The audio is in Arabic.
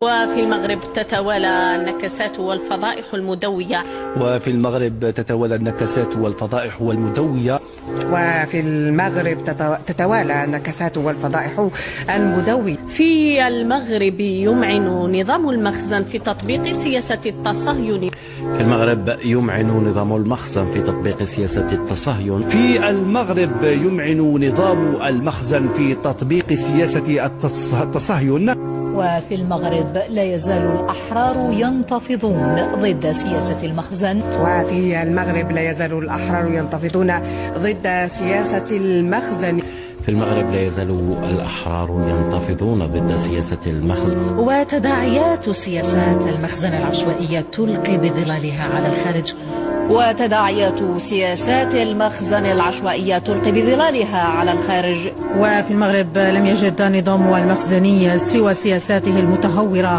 وفي المغرب تتوالى النكسات والفضائح المدوية. وفي المغرب تتوالى النكسات والفضائح والمدوية. وفي المغرب تتوالى النكسات والفضائح المدوية. في المغرب يمعن نظام المخزن في تطبيق سياسة التصهين. في المغرب يمعن نظام المخزن في تطبيق سياسة التصهين. في المغرب يمعن نظام المخزن في تطبيق سياسة التصهين. وفي المغرب لا يزال الأحرار ينتفضون ضد سياسة المخزن. وفي المغرب لا يزال الأحرار ينتفضون ضد سياسة المخزن. في المغرب لا يزال الأحرار ينتفضون ضد سياسة المخزن. وتداعيات سياسات المخزن العشوائية تلقي بظلالها على الخارج. وتداعيات سياسات المخزن العشوائية تلقي بظلالها على الخارج. وفي المغرب لم يجد نظام المخزني سوى سياساته المتهورة